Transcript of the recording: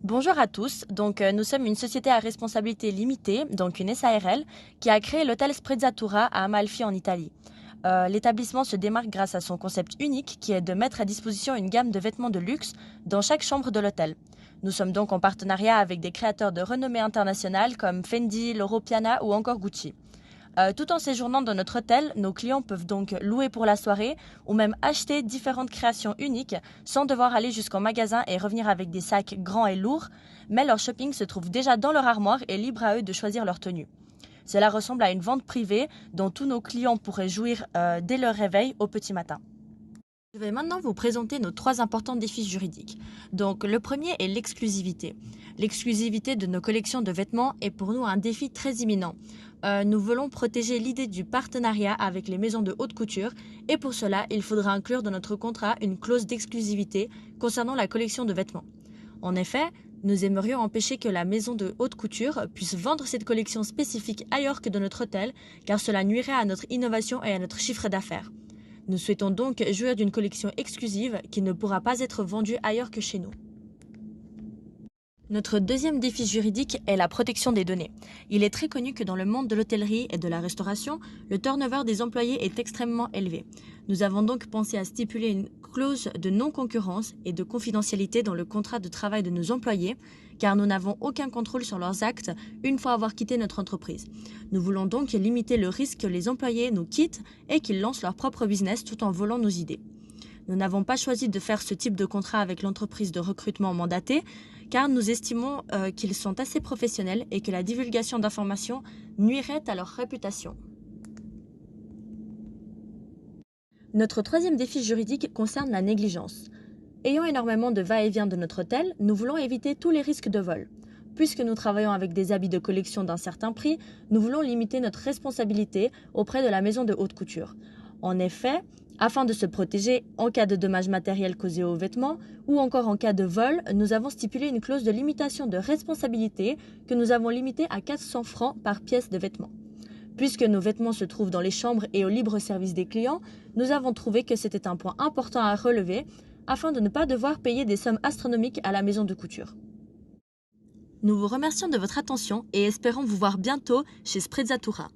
Bonjour à tous. Nous sommes une société à responsabilité limitée, donc une SARL, qui a créé l'hôtel Sprezzatura à Amalfi en Italie. L'établissement se démarque grâce à son concept unique qui est de mettre à disposition une gamme de vêtements de luxe dans chaque chambre de l'hôtel. Nous sommes donc en partenariat avec des créateurs de renommée internationale comme Fendi, Loro Piana ou encore Gucci. Tout en séjournant dans notre hôtel, nos clients peuvent donc louer pour la soirée ou même acheter différentes créations uniques sans devoir aller jusqu'en magasin et revenir avec des sacs grands et lourds, mais leur shopping se trouve déjà dans leur armoire et libre à eux de choisir leur tenue. Cela ressemble à une vente privée dont tous nos clients pourraient jouir dès leur réveil au petit matin. Je vais maintenant vous présenter nos trois importants défis juridiques. Donc, le premier est l'exclusivité. L'exclusivité de nos collections de vêtements est pour nous un défi très imminent. Nous voulons protéger l'idée du partenariat avec les maisons de haute couture et pour cela, il faudra inclure dans notre contrat une clause d'exclusivité concernant la collection de vêtements. En effet, nous aimerions empêcher que la maison de haute couture puisse vendre cette collection spécifique ailleurs que dans notre hôtel, car cela nuirait à notre innovation et à notre chiffre d'affaires. Nous souhaitons donc jouir d'une collection exclusive qui ne pourra pas être vendue ailleurs que chez nous. Notre deuxième défi juridique est la protection des données. Il est très connu que dans le monde de l'hôtellerie et de la restauration, le turnover des employés est extrêmement élevé. Nous avons donc pensé à stipuler une clause de non-concurrence et de confidentialité dans le contrat de travail de nos employés, car nous n'avons aucun contrôle sur leurs actes une fois avoir quitté notre entreprise. Nous voulons donc limiter le risque que les employés nous quittent et qu'ils lancent leur propre business tout en volant nos idées. Nous n'avons pas choisi de faire ce type de contrat avec l'entreprise de recrutement mandatée, car nous estimons qu'ils sont assez professionnels et que la divulgation d'informations nuirait à leur réputation. Notre troisième défi juridique concerne la négligence. Ayant énormément de va-et-vient de notre hôtel, nous voulons éviter tous les risques de vol. Puisque nous travaillons avec des habits de collection d'un certain prix, nous voulons limiter notre responsabilité auprès de la maison de haute couture. En effet, afin de se protéger en cas de dommages matériels causés aux vêtements ou encore en cas de vol, nous avons stipulé une clause de limitation de responsabilité que nous avons limitée à 400 francs par pièce de vêtements. Puisque nos vêtements se trouvent dans les chambres et au libre service des clients, nous avons trouvé que c'était un point important à relever afin de ne pas devoir payer des sommes astronomiques à la maison de couture. Nous vous remercions de votre attention et espérons vous voir bientôt chez Sprezzatura.